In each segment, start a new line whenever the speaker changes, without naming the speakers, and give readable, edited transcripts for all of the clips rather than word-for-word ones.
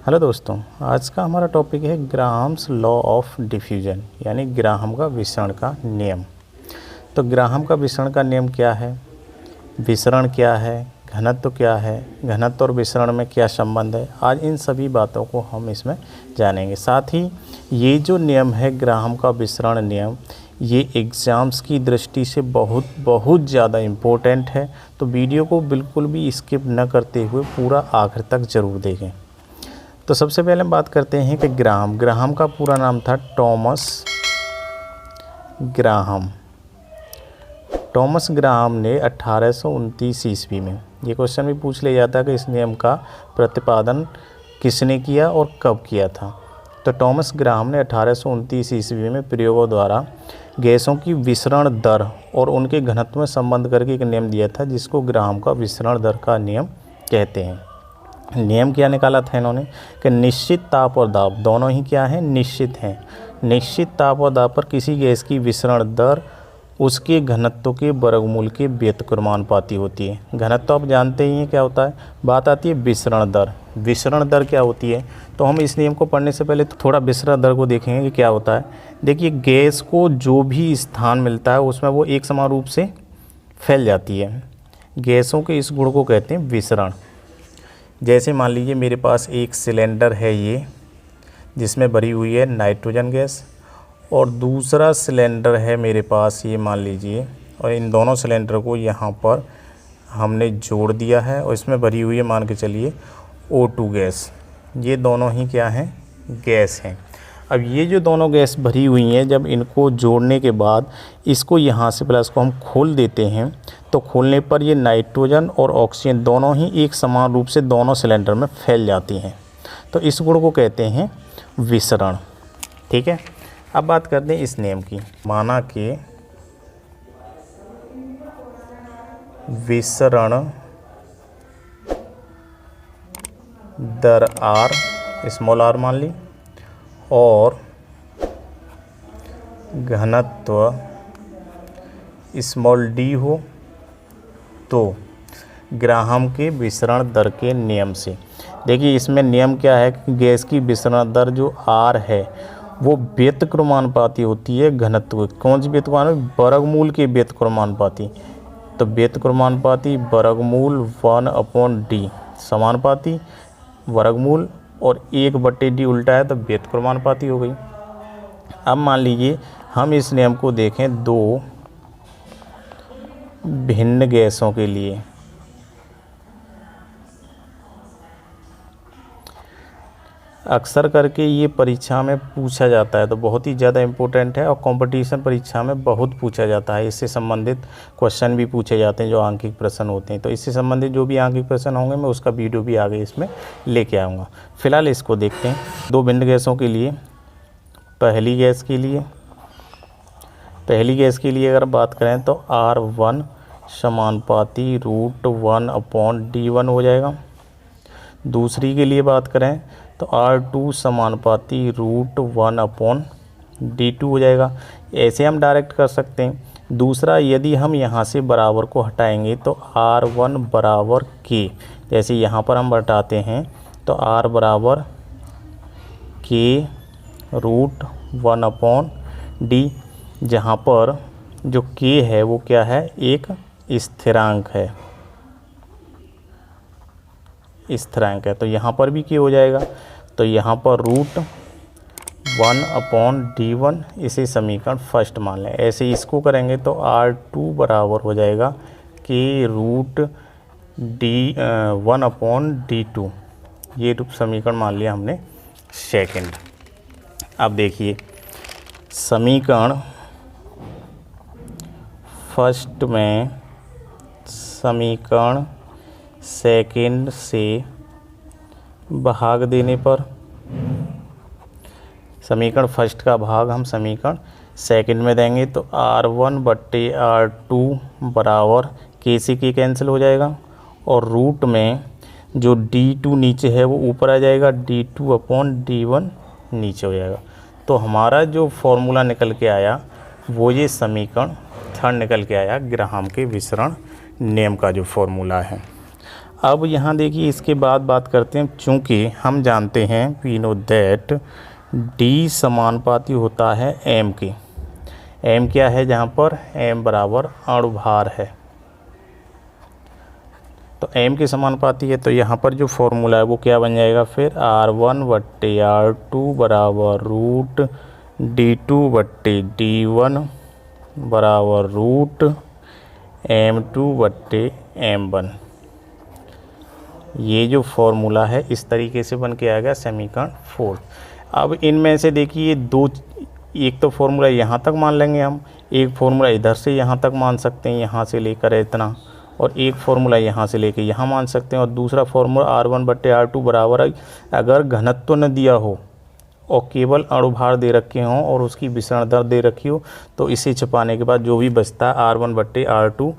Hello दोस्तों, आज का हमारा टॉपिक है ग्राहम्स लॉ ऑफ डिफ्यूजन यानी ग्राहम का विसरण का नियम। तो ग्राहम का विसरण का नियम क्या है, विसरण क्या है, घनत्व क्या है, घनत्व और विसरण में क्या संबंध है, आज इन सभी बातों को हम इसमें जानेंगे। साथ ही ये जो नियम है ग्राहम का विसरण नियम, ये एग्ज़ाम्स की दृष्टि से बहुत ज़्यादा इम्पोर्टेंट है। तो वीडियो को बिल्कुल भी स्किप न करते हुए पूरा आखिर तक ज़रूर देखें। तो सबसे पहले हम बात करते हैं कि ग्राहम का पूरा नाम था टॉमस ग्राहम। टॉमस ग्राहम ने 1829 ईस्वी में, ये क्वेश्चन भी पूछ लिया जाता है कि इस नियम का प्रतिपादन किसने किया और कब किया था। तो टॉमस ग्राहम ने 1829 ईस्वी में प्रयोगों द्वारा गैसों की विसरण दर और उनके घनत्व में संबंध करके एक नियम दिया था, जिसको ग्राहम का विसरण दर का नियम कहते हैं। नियम क्या निकाला था इन्होंने कि निश्चित ताप और दाब दोनों ही क्या हैं, निश्चित हैं। निश्चित ताप और दाब पर किसी गैस की विसरण दर उसके घनत्व के वर्गमूल के व्युत्क्रमानुपाती होती है। घनत्व आप जानते ही हैं क्या होता है, बात आती है विसरण दर। विसरण दर क्या होती है, तो हम इस नियम को पढ़ने से पहले तो थोड़ा विसरण दर को देखेंगे कि क्या होता है। देखिए, गैस को जो भी स्थान मिलता है उसमें वो एक समान रूप से फैल जाती है। गैसों के इस गुण को कहते हैं विसरण। जैसे मान लीजिए मेरे पास एक सिलेंडर है ये, जिसमें भरी हुई है नाइट्रोजन गैस, और दूसरा सिलेंडर है मेरे पास ये मान लीजिए, और इन दोनों सिलेंडर को यहाँ पर हमने जोड़ दिया है और इसमें भरी हुई है मान के चलिए O2 गैस। ये दोनों ही क्या हैं, गैस हैं। अब ये जो दोनों गैस भरी हुई हैं, जब इनको जोड़ने के बाद इसको यहाँ से प्लस को हम खोल देते हैं, तो खोलने पर ये नाइट्रोजन और ऑक्सीजन दोनों ही एक समान रूप से दोनों सिलेंडर में फैल जाती हैं। तो इस गुण को कहते हैं विसरण। ठीक है, अब बात करते हैं इस नियम की। माना कि विसरण दर R, स्मॉल r मान ली, और घनत्व स्मॉल d हो, तो ग्राहम के विसरण दर के नियम से, देखिए इसमें नियम क्या है कि गैस की विसरण दर जो R है वो व्युत्क्रमानुपाती होती है घनत्व। कौन सी व्युत्क्रमानुपाती, वर्गमूल के व्युत्क्रमानुपाती। तो व्युत्क्रमानुपाती वर्गमूल 1/d, समानुपाती वर्गमूल और 1/d उल्टा है तो व्युत्क्रमानुपाती हो गई। अब मान लीजिए हम इस नियम को देखें दो भिन्न गैसों के लिए। अक्सर करके ये परीक्षा में पूछा जाता है, तो बहुत ही ज़्यादा इम्पोर्टेंट है और कंपटीशन परीक्षा में बहुत पूछा जाता है। इससे संबंधित क्वेश्चन भी पूछे जाते हैं जो आंकिक प्रश्न होते हैं। तो इससे संबंधित जो भी आंकिक प्रश्न होंगे मैं उसका वीडियो भी आगे इसमें लेके आऊँगा। फिलहाल इसको देखते हैं दो भिन्न गैसों के लिए। पहली गैस के लिए अगर बात करें तो R1 समानुपाती √1/d1 हो जाएगा। दूसरी के लिए बात करें तो R2 समानुपाती √1/d2 हो जाएगा। ऐसे हम डायरेक्ट कर सकते हैं। दूसरा, यदि हम यहाँ से बराबर को हटाएंगे तो R1 बराबर K, जैसे यहाँ पर हम हटाते हैं तो R बराबर K √1/d, जहाँ पर जो K है वो क्या है, एक स्थिरांक है, तो यहाँ पर भी K हो जाएगा। तो यहाँ पर √1/d1, इसे समीकरण फर्स्ट मान लें। ऐसे इसको करेंगे तो R2 बराबर हो जाएगा K √1/d2, ये रूप समीकरण मान लिया हमने सेकंड। अब देखिए समीकरण फर्स्ट में समीकरण सेकंड से भाग देने पर, समीकरण फर्स्ट का भाग हम समीकरण सेकंड में देंगे तो R1/R2 बराबर K से K कैंसिल हो जाएगा, और रूट में जो D2 नीचे है वो ऊपर आ जाएगा, D2/D1 नीचे हो जाएगा। तो हमारा जो फॉर्मूला निकल के आया वो ये समीकरण थर्ड निकल के आया, ग्राहम के विसरण नियम का जो फॉर्मूला है। अब यहाँ देखिए इसके बाद बात करते हैं, चूँकि हम जानते हैं वी नो दैट डी समानुपाती होता है एम के। एम क्या है जहाँ पर एम बराबर अणुभार है, तो एम के समानुपाती है, तो यहाँ पर जो फॉर्मूला है वो क्या बन जाएगा फिर R1/R2 बराबर रूट D2/D1 बराबर रूट M2/M1। ये जो फॉर्मूला है इस तरीके से बन के आएगा समीकरण 4। अब इनमें से देखिए दो, एक तो फॉर्मूला यहाँ तक मान लेंगे हम, एक फॉर्मूला इधर से यहाँ तक मान सकते हैं, यहाँ से लेकर इतना, और एक फॉर्मूला यहाँ से लेकर यहाँ मान सकते हैं, और दूसरा फॉर्मूला R1/R2 बराबर है अगर घनत्व न दिया हो और केवल अणुभार दे रखे हों और उसकी विसरण दर दे रखी हो, तो इसे छुपाने के बाद जो भी बचता है R1/R2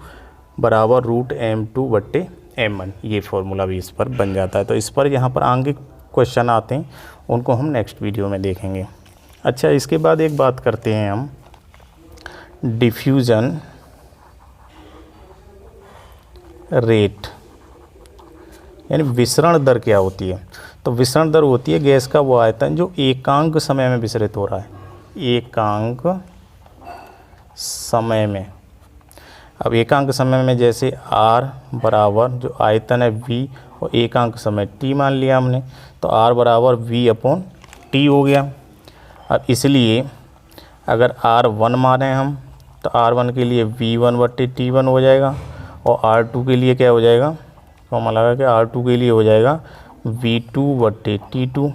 बराबर रूट M2/M1, ये फॉर्मूला भी इस पर बन जाता है। तो इस पर यहाँ पर आगे क्वेश्चन आते हैं, उनको हम नेक्स्ट वीडियो में देखेंगे। अच्छा, इसके बाद एक बात करते हैं हम डिफ्यूज़न रेट, यानी विसरण दर क्या होती है। तो विसरण दर होती है गैस का वो आयतन जो एकांक समय में विसरित हो रहा है, एकांक समय में। अब एकांक समय में जैसे R बराबर जो आयतन है V और एकांक समय T मान लिया हमने, तो R बराबर V/T हो गया। अब इसलिए अगर R1 माने हम तो R1 के लिए V1/T1 हो जाएगा, और R2 के लिए क्या हो जाएगा, फॉर्मूला लगा के R2 के लिए हो जाएगा V2/T2।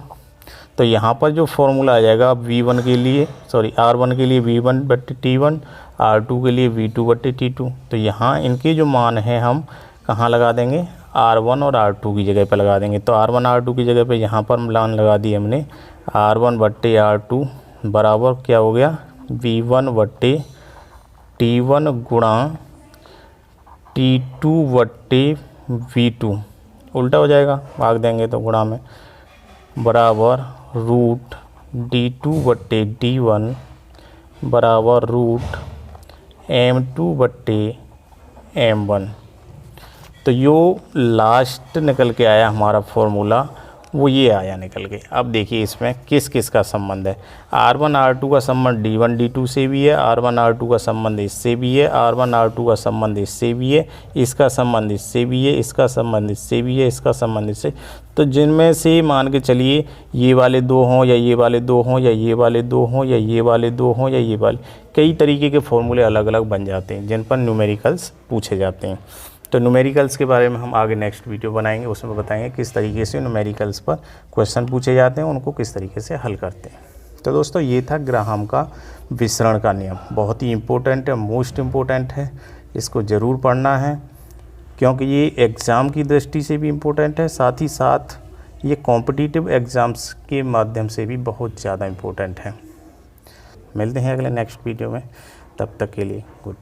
तो यहाँ पर जो फॉर्मूला आ जाएगा V1 के लिए R1 के लिए V1/T1, R2 के लिए V2/T2। तो यहाँ इनके जो मान हैं हम कहाँ लगा देंगे, R1 और R2 की जगह पर लगा देंगे। तो R1 R2 की जगह पे यहाँ पर मान लगा दी हमने R1/R2 बराबर क्या हो गया V1/T1 गुणा T2/V2, उल्टा हो जाएगा, भाग देंगे तो गुणा में, बराबर रूट D2/D1 बराबर रूट M2/M1। तो यो लास्ट निकल के आया हमारा फॉर्मूला, वो ये आया निकल के। अब देखिए इसमें किस किस का संबंध है। R1 R2 का संबंध D1 D2 से भी है, R1 R2 का संबंध इससे भी है, R1 R2 का संबंध इससे भी है, इसका संबंध इससे भी है, इसका संबंध इससे भी है, इसका संबंध इससे। तो जिनमें से मान के चलिए ये वाले दो हों या ये वाले दो हों या ये वाले दो हों या ये वाले दो हों या ये वाले, कई तरीके के फॉर्मूले अलग अलग बन जाते हैं जिन पर न्यूमेरिकल्स पूछे जाते हैं। तो न्यूमेरिकल्स के बारे में हम आगे नेक्स्ट वीडियो बनाएंगे, उसमें बताएंगे किस तरीके से न्यूमेरिकल्स पर क्वेश्चन पूछे जाते हैं, उनको किस तरीके से हल करते हैं। तो दोस्तों ये था ग्राहम का विसरण का नियम, बहुत ही इम्पोर्टेंट है, मोस्ट इम्पोर्टेंट है, इसको ज़रूर पढ़ना है क्योंकि ये एग्ज़ाम की दृष्टि से भी इम्पोर्टेंट है, साथ ही साथ ये कॉम्पिटिटिव एग्ज़ाम्स के माध्यम से भी बहुत ज़्यादा इम्पोर्टेंट है। मिलते हैं अगले नेक्स्ट वीडियो में, तब तक के लिए गुड।